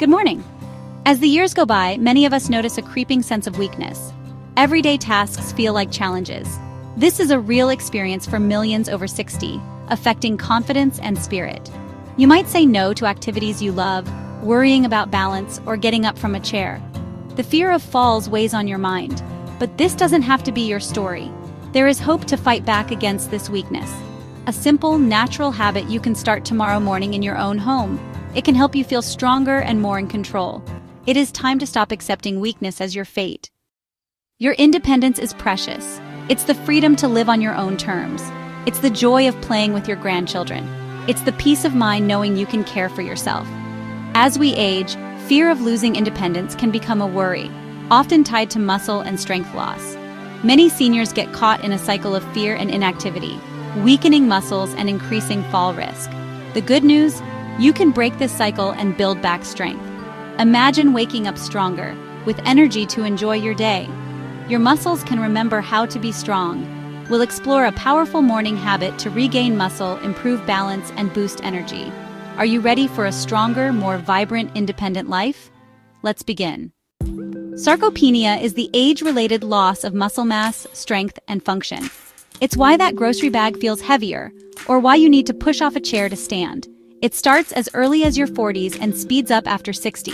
Good morning. As the years go by, many of us notice a creeping sense of weakness. Everyday tasks feel like challenges. This is a real experience for millions over 60, affecting confidence and spirit. You might say no to activities you love, worrying about balance, or getting up from a chair. The fear of falls weighs on your mind, but this doesn't have to be your story. There is hope to fight back against this weakness. A simple, natural habit you can start tomorrow morning in your own home. It can help you feel stronger and more in control. It is time to stop accepting weakness as your fate. Your independence is precious. It's the freedom to live on your own terms. It's the joy of playing with your grandchildren. It's the peace of mind knowing you can care for yourself. As we age, fear of losing independence can become a worry, often tied to muscle and strength loss. Many seniors get caught in a cycle of fear and inactivity, weakening muscles and increasing fall risk. The good news? You can break this cycle and build back strength. Imagine waking up stronger, with energy to enjoy your day. Your muscles can remember how to be strong. We'll explore a powerful morning habit to regain muscle, improve balance, and boost energy. Are you ready for a stronger, more vibrant, independent life? Let's begin. Sarcopenia is the age-related loss of muscle mass, strength, and function. It's why that grocery bag feels heavier, or why you need to push off a chair to stand. It starts as early as your 40s and speeds up after 60.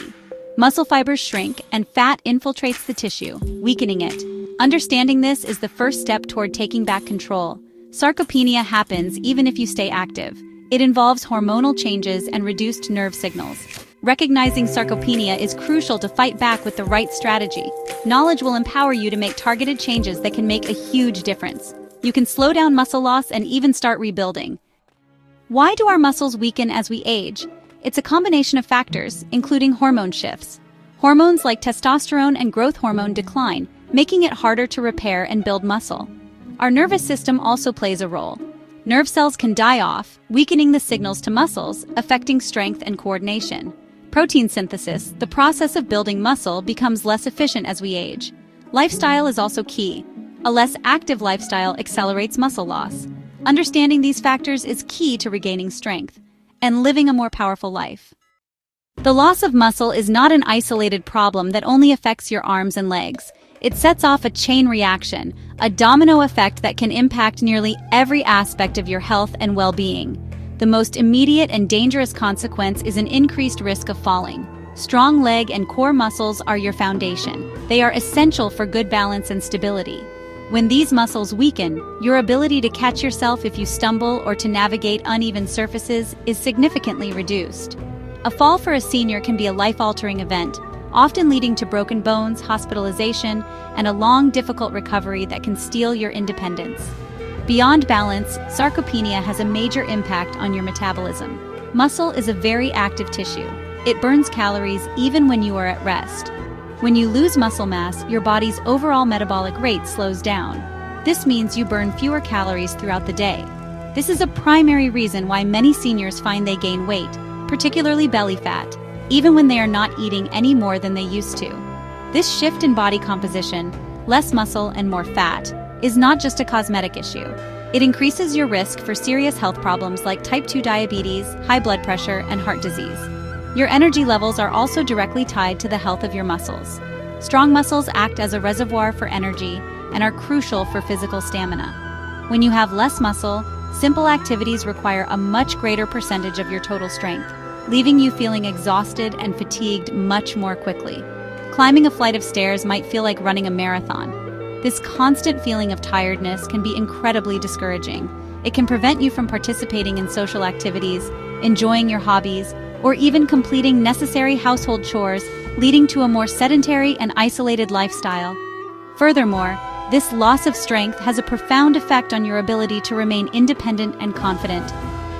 Muscle fibers shrink and fat infiltrates the tissue, weakening it. Understanding this is the first step toward taking back control. Sarcopenia happens even if you stay active. It involves hormonal changes and reduced nerve signals. Recognizing sarcopenia is crucial to fight back with the right strategy. Knowledge will empower you to make targeted changes that can make a huge difference. You can slow down muscle loss and even start rebuilding. Why do our muscles weaken as we age? It's a combination of factors, including hormone shifts. Hormones like testosterone and growth hormone decline, making it harder to repair and build muscle. Our nervous system also plays a role. Nerve cells can die off, weakening the signals to muscles, affecting strength and coordination. Protein synthesis, the process of building muscle, becomes less efficient as we age. Lifestyle is also key. A less active lifestyle accelerates muscle loss. Understanding these factors is key to regaining strength and living a more powerful life. The loss of muscle is not an isolated problem that only affects your arms and legs. It sets off a chain reaction, a domino effect that can impact nearly every aspect of your health and well-being. The most immediate and dangerous consequence is an increased risk of falling. Strong leg and core muscles are your foundation. They are essential for good balance and stability. When these muscles weaken, your ability to catch yourself if you stumble or to navigate uneven surfaces is significantly reduced. A fall for a senior can be a life-altering event, often leading to broken bones, hospitalization, and a long, difficult recovery that can steal your independence. Beyond balance, sarcopenia has a major impact on your metabolism. Muscle is a very active tissue. It burns calories even when you are at rest. When you lose muscle mass, your body's overall metabolic rate slows down. This means you burn fewer calories throughout the day. This is a primary reason why many seniors find they gain weight, particularly belly fat, even when they are not eating any more than they used to. This shift in body composition, less muscle and more fat, is not just a cosmetic issue. It increases your risk for serious health problems like type 2 diabetes, high blood pressure, and heart disease. Your energy levels are also directly tied to the health of your muscles. Strong muscles act as a reservoir for energy and are crucial for physical stamina. When you have less muscle, simple activities require a much greater percentage of your total strength, leaving you feeling exhausted and fatigued much more quickly. Climbing a flight of stairs might feel like running a marathon. This constant feeling of tiredness can be incredibly discouraging. It can prevent you from participating in social activities, enjoying your hobbies, or even completing necessary household chores, leading to a more sedentary and isolated lifestyle. Furthermore, this loss of strength has a profound effect on your ability to remain independent and confident.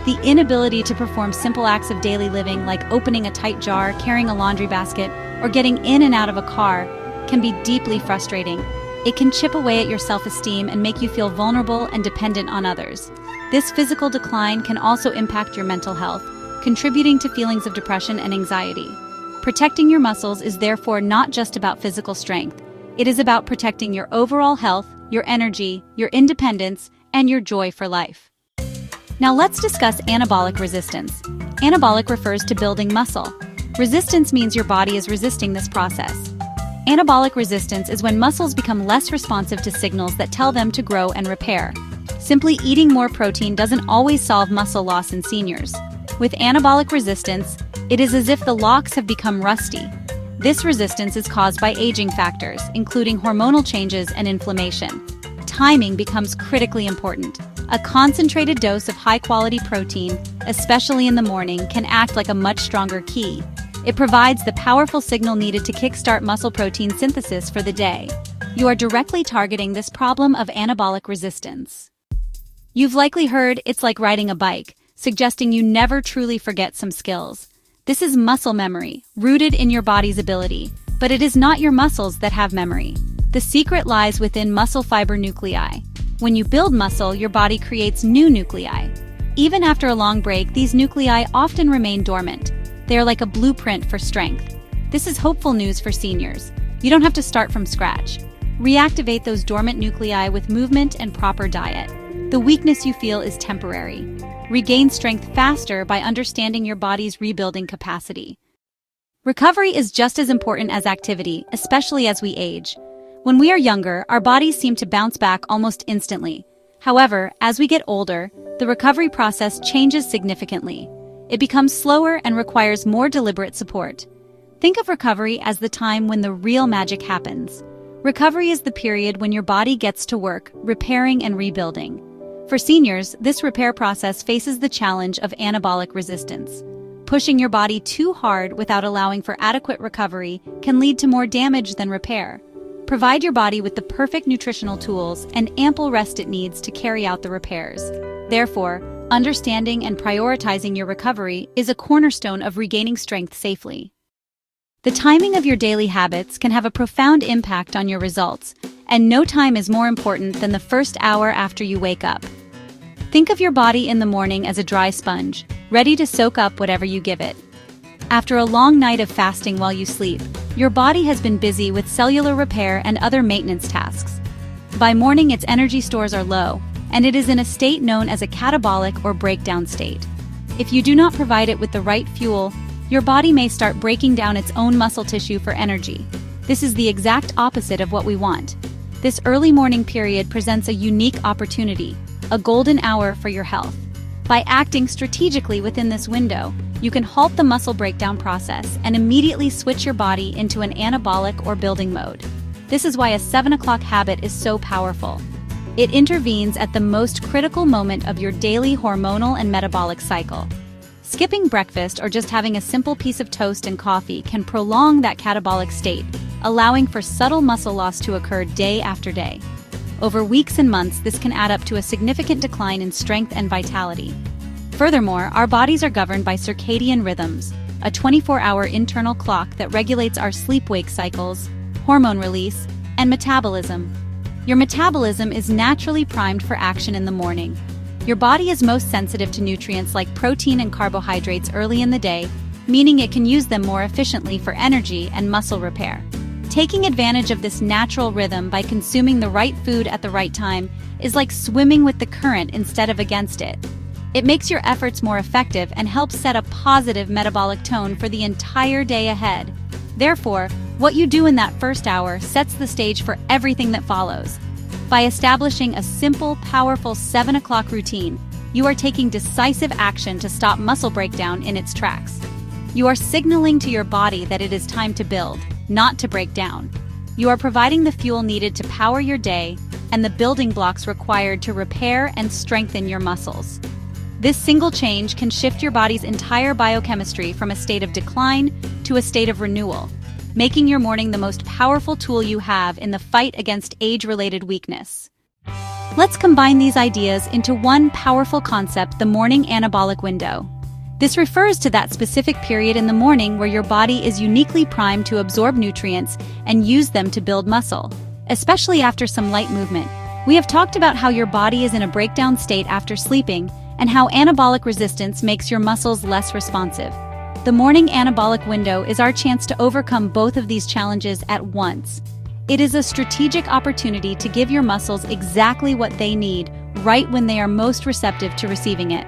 The inability to perform simple acts of daily living like opening a tight jar, carrying a laundry basket, or getting in and out of a car can be deeply frustrating. It can chip away at your self-esteem and make you feel vulnerable and dependent on others. This physical decline can also impact your mental health, contributing to feelings of depression and anxiety. Protecting your muscles is therefore not just about physical strength. It is about protecting your overall health, your energy, your independence, and your joy for life. Now let's discuss anabolic resistance. Anabolic refers to building muscle. Resistance means your body is resisting this process. Anabolic resistance is when muscles become less responsive to signals that tell them to grow and repair. Simply eating more protein doesn't always solve muscle loss in seniors. With anabolic resistance, it is as if the locks have become rusty. This resistance is caused by aging factors, including hormonal changes and inflammation. Timing becomes critically important. A concentrated dose of high-quality protein, especially in the morning, can act like a much stronger key. It provides the powerful signal needed to kickstart muscle protein synthesis for the day. You are directly targeting this problem of anabolic resistance. You've likely heard it's like riding a bike, suggesting you never truly forget some skills. This is muscle memory, rooted in your body's ability, but it is not your muscles that have memory. The secret lies within muscle fiber nuclei. When you build muscle, your body creates new nuclei. Even after a long break, these nuclei often remain dormant. They are like a blueprint for strength. This is hopeful news for seniors. You don't have to start from scratch. Reactivate those dormant nuclei with movement and proper diet. The weakness you feel is temporary. Regain strength faster by understanding your body's rebuilding capacity. Recovery is just as important as activity, especially as we age. When we are younger, our bodies seem to bounce back almost instantly. However, as we get older, the recovery process changes significantly. It becomes slower and requires more deliberate support. Think of recovery as the time when the real magic happens. Recovery is the period when your body gets to work, repairing and rebuilding. For seniors, this repair process faces the challenge of anabolic resistance. Pushing your body too hard without allowing for adequate recovery can lead to more damage than repair. Provide your body with the perfect nutritional tools and ample rest it needs to carry out the repairs. Therefore, understanding and prioritizing your recovery is a cornerstone of regaining strength safely. The timing of your daily habits can have a profound impact on your results, and no time is more important than the first hour after you wake up. Think of your body in the morning as a dry sponge, ready to soak up whatever you give it. After a long night of fasting while you sleep, your body has been busy with cellular repair and other maintenance tasks. By morning, its energy stores are low, and it is in a state known as a catabolic or breakdown state. If you do not provide it with the right fuel, your body may start breaking down its own muscle tissue for energy. This is the exact opposite of what we want. This early morning period presents a unique opportunity, a golden hour for your health. By acting strategically within this window, you can halt the muscle breakdown process and immediately switch your body into an anabolic or building mode. This is why a 7 o'clock habit is so powerful. It intervenes at the most critical moment of your daily hormonal and metabolic cycle. Skipping breakfast or just having a simple piece of toast and coffee can prolong that catabolic state, allowing for subtle muscle loss to occur day after day. Over weeks and months, this can add up to a significant decline in strength and vitality. Furthermore, our bodies are governed by circadian rhythms, a 24-hour internal clock that regulates our sleep-wake cycles, hormone release, and metabolism. Your metabolism is naturally primed for action in the morning. Your body is most sensitive to nutrients like protein and carbohydrates early in the day, meaning it can use them more efficiently for energy and muscle repair. Taking advantage of this natural rhythm by consuming the right food at the right time is like swimming with the current instead of against it. It makes your efforts more effective and helps set a positive metabolic tone for the entire day ahead. Therefore, what you do in that first hour sets the stage for everything that follows. By establishing a simple, powerful 7 o'clock routine, you are taking decisive action to stop muscle breakdown in its tracks. You are signaling to your body that it is time to build, not to break down. You are providing the fuel needed to power your day and the building blocks required to repair and strengthen your muscles. This single change can shift your body's entire biochemistry from a state of decline to a state of renewal, making your morning the most powerful tool you have in the fight against age-related weakness. Let's combine these ideas into one powerful concept: the morning anabolic window. This refers to that specific period in the morning where your body is uniquely primed to absorb nutrients and use them to build muscle, especially after some light movement. We have talked about how your body is in a breakdown state after sleeping and how anabolic resistance makes your muscles less responsive. The morning anabolic window is our chance to overcome both of these challenges at once. It is a strategic opportunity to give your muscles exactly what they need right when they are most receptive to receiving it.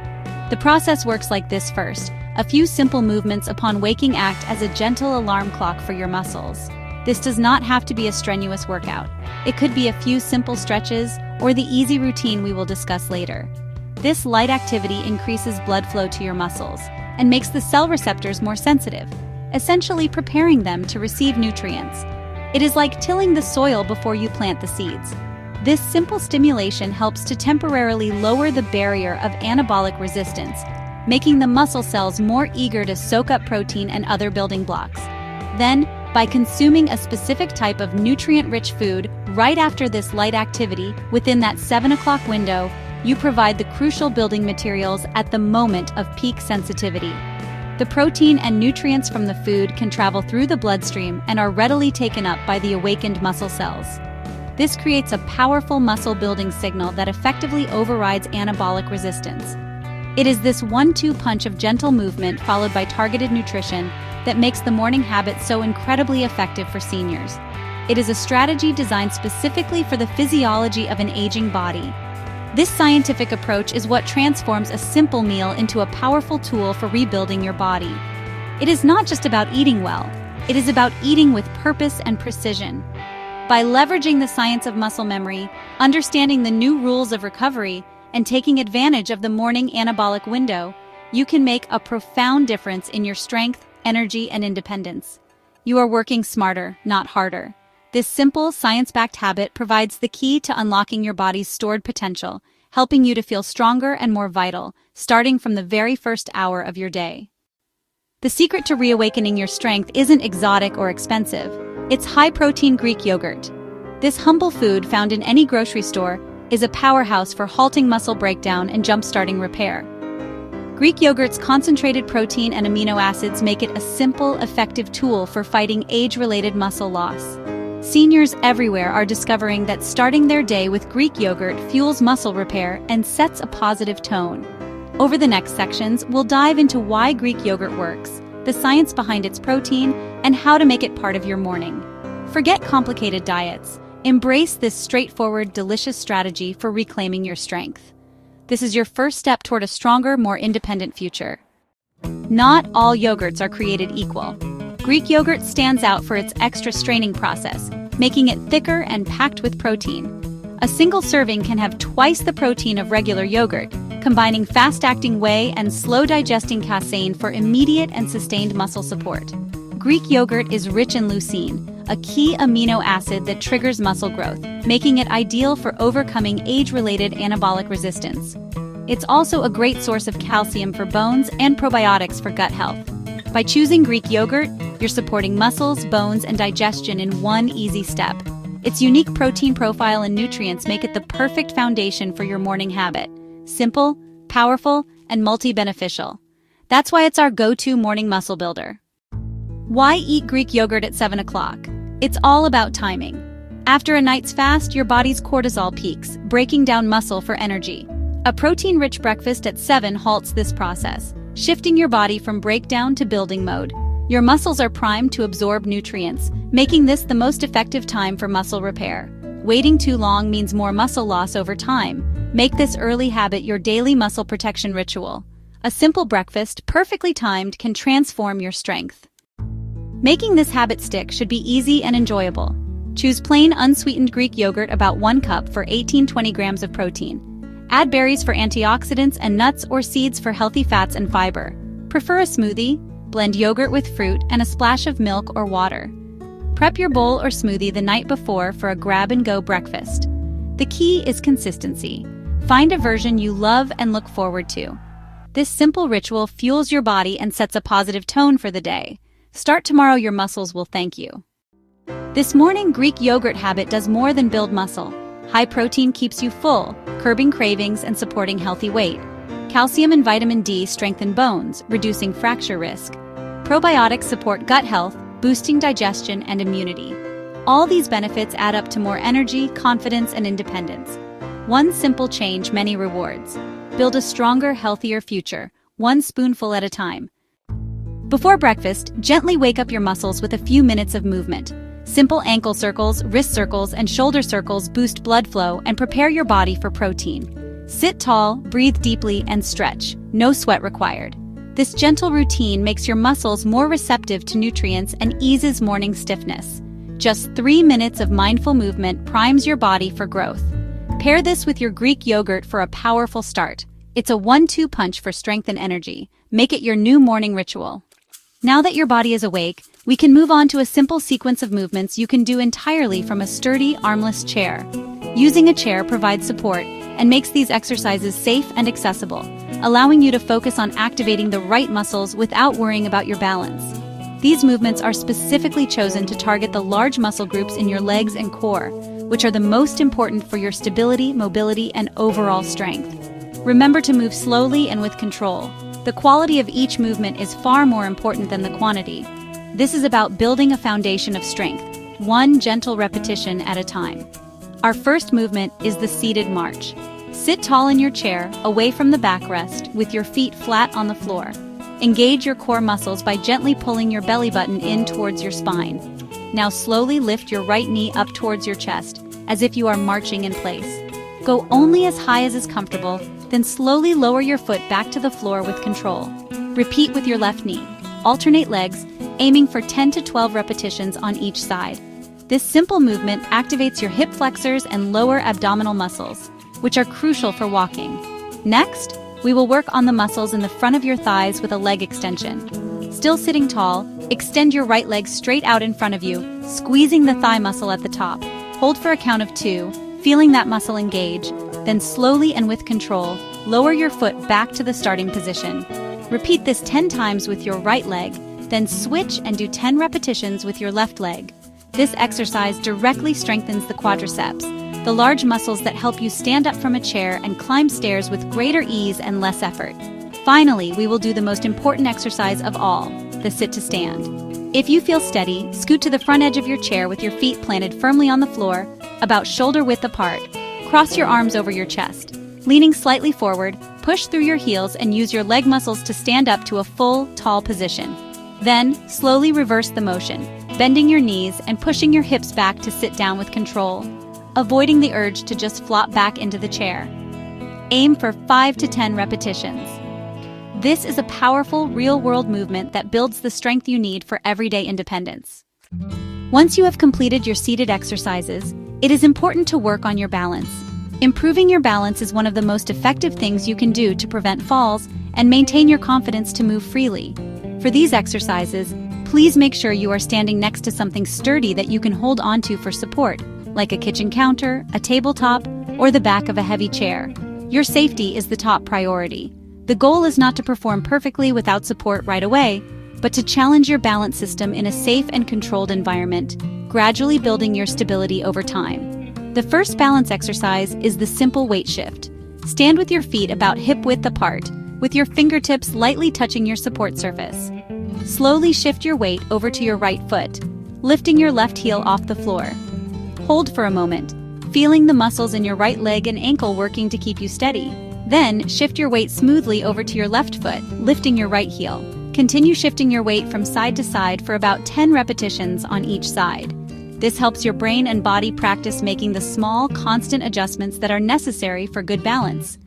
The process works like this: first, a few simple movements upon waking act as a gentle alarm clock for your muscles. This does not have to be a strenuous workout. It could be a few simple stretches or the easy routine we will discuss later. This light activity increases blood flow to your muscles and makes the cell receptors more sensitive, essentially preparing them to receive nutrients. It is like tilling the soil before you plant the seeds. This simple stimulation helps to temporarily lower the barrier of anabolic resistance, making the muscle cells more eager to soak up protein and other building blocks. Then, by consuming a specific type of nutrient-rich food right after this light activity within that 7 o'clock window, you provide the crucial building materials at the moment of peak sensitivity. The protein and nutrients from the food can travel through the bloodstream and are readily taken up by the awakened muscle cells. This creates a powerful muscle-building signal that effectively overrides anabolic resistance. It is this 1-2 punch of gentle movement followed by targeted nutrition that makes the morning habit so incredibly effective for seniors. It is a strategy designed specifically for the physiology of an aging body. This scientific approach is what transforms a simple meal into a powerful tool for rebuilding your body. It is not just about eating well, it is about eating with purpose and precision. By leveraging the science of muscle memory, understanding the new rules of recovery, and taking advantage of the morning anabolic window, you can make a profound difference in your strength, energy, and independence. You are working smarter, not harder. This simple, science-backed habit provides the key to unlocking your body's stored potential, helping you to feel stronger and more vital, starting from the very first hour of your day. The secret to reawakening your strength isn't exotic or expensive. It's high-protein Greek yogurt. This humble food found in any grocery store is a powerhouse for halting muscle breakdown and jump-starting repair. Greek yogurt's concentrated protein and amino acids make it a simple, effective tool for fighting age-related muscle loss. Seniors everywhere are discovering that starting their day with Greek yogurt fuels muscle repair and sets a positive tone. Over the next sections, we'll dive into why Greek yogurt works, the science behind its protein, and how to make it part of your morning. Forget complicated diets. Embrace this straightforward, delicious strategy for reclaiming your strength. This is your first step toward a stronger, more independent future. Not all yogurts are created equal. Greek yogurt stands out for its extra straining process, making it thicker and packed with protein. A single serving can have twice the protein of regular yogurt, combining fast-acting whey and slow-digesting casein for immediate and sustained muscle support. Greek yogurt is rich in leucine, a key amino acid that triggers muscle growth, making it ideal for overcoming age-related anabolic resistance. It's also a great source of calcium for bones and probiotics for gut health. By choosing Greek yogurt, you're supporting muscles, bones, and digestion in one easy step. Its unique protein profile and nutrients make it the perfect foundation for your morning habit. Simple, powerful, and multi-beneficial. That's why it's our go-to morning muscle builder. Why eat Greek yogurt at 7 o'clock? It's all about timing. After a night's fast, your body's cortisol peaks, breaking down muscle for energy. A protein-rich breakfast at 7 halts this process, shifting your body from breakdown to building mode. Your muscles are primed to absorb nutrients, making this the most effective time for muscle repair. Waiting too long means more muscle loss over time. Make this early habit your daily muscle protection ritual. A simple breakfast, perfectly timed, can transform your strength. Making this habit stick should be easy and enjoyable. Choose plain unsweetened Greek yogurt, about 1 cup for 18-20 grams of protein. Add berries for antioxidants and nuts or seeds for healthy fats and fiber. Prefer a smoothie? Blend yogurt with fruit and a splash of milk or water. Prep your bowl or smoothie the night before for a grab-and-go breakfast. The key is consistency. Find a version you love and look forward to. This simple ritual fuels your body and sets a positive tone for the day. Start tomorrow, your muscles will thank you. This morning Greek yogurt habit does more than build muscle. High protein keeps you full, curbing cravings and supporting healthy weight. Calcium and vitamin D strengthen bones, reducing fracture risk. Probiotics support gut health, boosting digestion and immunity. All these benefits add up to more energy, confidence, and independence. One simple change, many rewards. Build a stronger, healthier future, one spoonful at a time. Before breakfast, gently wake up your muscles with a few minutes of movement. Simple ankle circles, wrist circles, and shoulder circles boost blood flow and prepare your body for protein. Sit tall, breathe deeply, and stretch. No sweat required. This gentle routine makes your muscles more receptive to nutrients and eases morning stiffness. Just 3 minutes of mindful movement primes your body for growth. Pair this with your Greek yogurt for a powerful start. It's a 1-2 punch for strength and energy. Make it your new morning ritual. Now that your body is awake, we can move on to a simple sequence of movements you can do entirely from a sturdy, armless chair. Using a chair provides support and makes these exercises safe and accessible, allowing you to focus on activating the right muscles without worrying about your balance. These movements are specifically chosen to target the large muscle groups in your legs and core, which are the most important for your stability, mobility, and overall strength. Remember to move slowly and with control. The quality of each movement is far more important than the quantity. This is about building a foundation of strength, one gentle repetition at a time. Our first movement is the seated march. Sit tall in your chair, away from the backrest, with your feet flat on the floor. Engage your core muscles by gently pulling your belly button in towards your spine. Now slowly lift your right knee up towards your chest, as if you are marching in place. Go only as high as is comfortable, then slowly lower your foot back to the floor with control. Repeat with your left knee. Alternate legs, aiming for 10 to 12 repetitions on each side. This simple movement activates your hip flexors and lower abdominal muscles, which are crucial for walking. Next, we will work on the muscles in the front of your thighs with a leg extension. Still sitting tall, extend your right leg straight out in front of you, squeezing the thigh muscle at the top. Hold for a count of 2, feeling that muscle engage. Then slowly and with control, lower your foot back to the starting position. Repeat this 10 times with your right leg, then switch and do 10 repetitions with your left leg. This exercise directly strengthens the quadriceps, the large muscles that help you stand up from a chair and climb stairs with greater ease and less effort. Finally, we will do the most important exercise of all, the sit to stand. If you feel steady, scoot to the front edge of your chair with your feet planted firmly on the floor, about shoulder width apart. Cross your arms over your chest. Leaning slightly forward, push through your heels and use your leg muscles to stand up to a full, tall position. Then, slowly reverse the motion, bending your knees and pushing your hips back to sit down with control, avoiding the urge to just flop back into the chair. Aim for 5 to 10 repetitions. This is a powerful, real-world movement that builds the strength you need for everyday independence. Once you have completed your seated exercises, it is important to work on your balance. Improving your balance is one of the most effective things you can do to prevent falls and maintain your confidence to move freely. For these exercises, please make sure you are standing next to something sturdy that you can hold onto for support, like a kitchen counter, a tabletop, or the back of a heavy chair. Your safety is the top priority. The goal is not to perform perfectly without support right away, but to challenge your balance system in a safe and controlled environment, gradually building your stability over time. The first balance exercise is the simple weight shift. Stand with your feet about hip width apart, with your fingertips lightly touching your support surface. Slowly shift your weight over to your right foot, lifting your left heel off the floor. Hold for a moment, feeling the muscles in your right leg and ankle working to keep you steady. Then, shift your weight smoothly over to your left foot, lifting your right heel. Continue shifting your weight from side to side for about 10 repetitions on each side. This helps your brain and body practice making the small, constant adjustments that are necessary for good balance.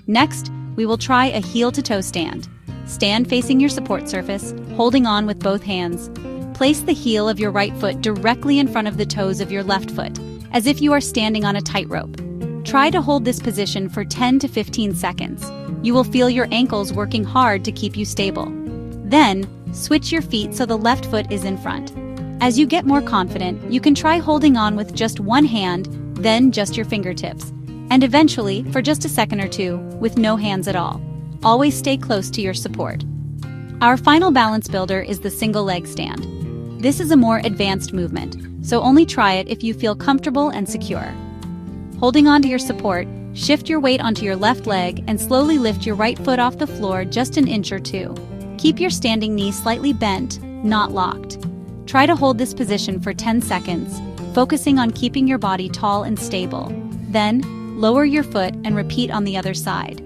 Next, we will try a heel-to-toe stand. Stand facing your support surface, holding on with both hands. Place the heel of your right foot directly in front of the toes of your left foot, as if you are standing on a tightrope. Try to hold this position for 10 to 15 seconds. You will feel your ankles working hard to keep you stable. Then, switch your feet so the left foot is in front. As you get more confident, you can try holding on with just one hand, then just your fingertips, and eventually, for just a second or two, with no hands at all. Always stay close to your support. Our final balance builder is the single leg stand. This is a more advanced movement, so only try it if you feel comfortable and secure. Holding on to your support, shift your weight onto your left leg and slowly lift your right foot off the floor just an inch or two. Keep your standing knee slightly bent, not locked. Try to hold this position for 10 seconds, focusing on keeping your body tall and stable. Then, lower your foot and repeat on the other side.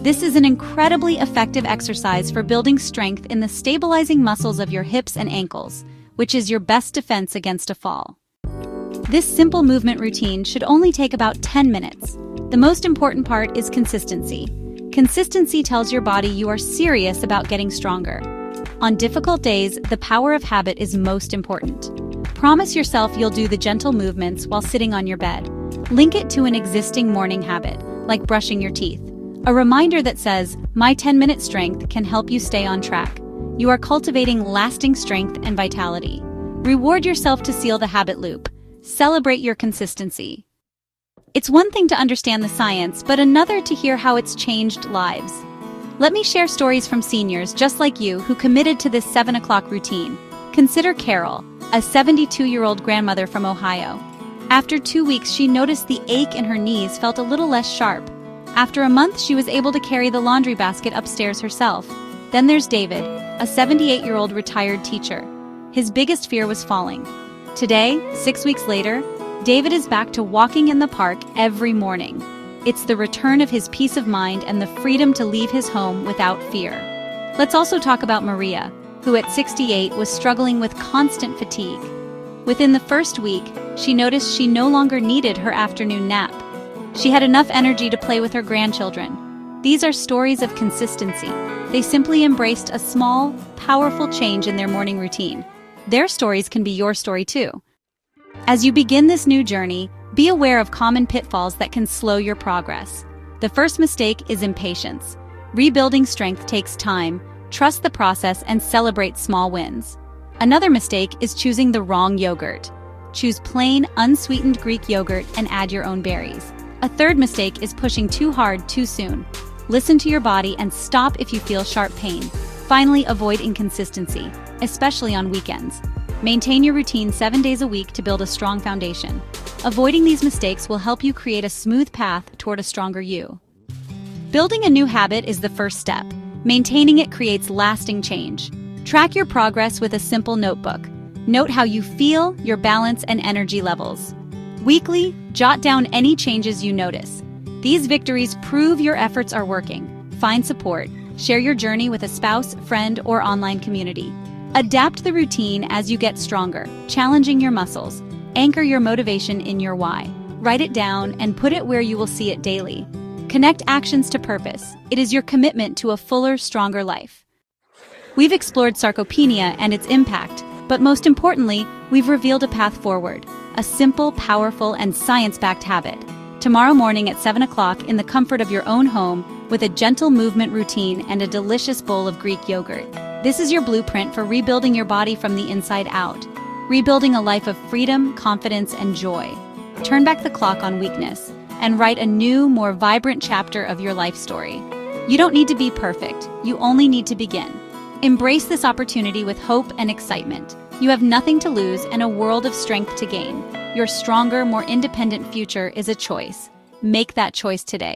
This is an incredibly effective exercise for building strength in the stabilizing muscles of your hips and ankles, which is your best defense against a fall. This simple movement routine should only take about 10 minutes. The most important part is consistency. Consistency tells your body you are serious about getting stronger. On difficult days, the power of habit is most important. Promise yourself you'll do the gentle movements while sitting on your bed. Link it to an existing morning habit, like brushing your teeth. A reminder that says, "My 10-minute strength" can help you stay on track. You are cultivating lasting strength and vitality. Reward yourself to seal the habit loop. Celebrate your consistency. It's one thing to understand the science, but another to hear how it's changed lives. Let me share stories from seniors just like you who committed to this 7 o'clock routine. Consider Carol, a 72-year-old grandmother from Ohio. After 2 weeks, she noticed the ache in her knees felt a little less sharp. After a month, she was able to carry the laundry basket upstairs herself. Then there's David, a 78-year-old retired teacher. His biggest fear was falling. Today, 6 weeks later, David is back to walking in the park every morning. It's the return of his peace of mind and the freedom to leave his home without fear. Let's also talk about Maria, who at 68 was struggling with constant fatigue. Within the first week, she noticed she no longer needed her afternoon nap. She had enough energy to play with her grandchildren. These are stories of consistency. They simply embraced a small, powerful change in their morning routine. Their stories can be your story too. As you begin this new journey, be aware of common pitfalls that can slow your progress. The first mistake is impatience. Rebuilding strength takes time. Trust the process and celebrate small wins. Another mistake is choosing the wrong yogurt. Choose plain, unsweetened Greek yogurt and add your own berries. A third mistake is pushing too hard too soon. Listen to your body and stop if you feel sharp pain. Finally, avoid inconsistency, especially on weekends. Maintain your routine 7 days a week to build a strong foundation. Avoiding these mistakes will help you create a smooth path toward a stronger you. Building a new habit is the first step. Maintaining it creates lasting change. Track your progress with a simple notebook. Note how you feel, your balance, and energy levels. Weekly, jot down any changes you notice. These victories prove your efforts are working. Find support. Share your journey with a spouse, friend, or online community. Adapt the routine as you get stronger, challenging your muscles. Anchor your motivation in your why. Write it down and put it where you will see it daily. Connect actions to purpose. It is your commitment to a fuller, stronger life. We've explored sarcopenia and its impact, but most importantly, we've revealed a path forward, a simple, powerful, and science-backed habit. Tomorrow morning at 7 o'clock in the comfort of your own home with a gentle movement routine and a delicious bowl of Greek yogurt. This is your blueprint for rebuilding your body from the inside out. Rebuilding a life of freedom, confidence, and joy. Turn back the clock on weakness and write a new, more vibrant chapter of your life story. You don't need to be perfect. You only need to begin. Embrace this opportunity with hope and excitement. You have nothing to lose and a world of strength to gain. Your stronger, more independent future is a choice. Make that choice today.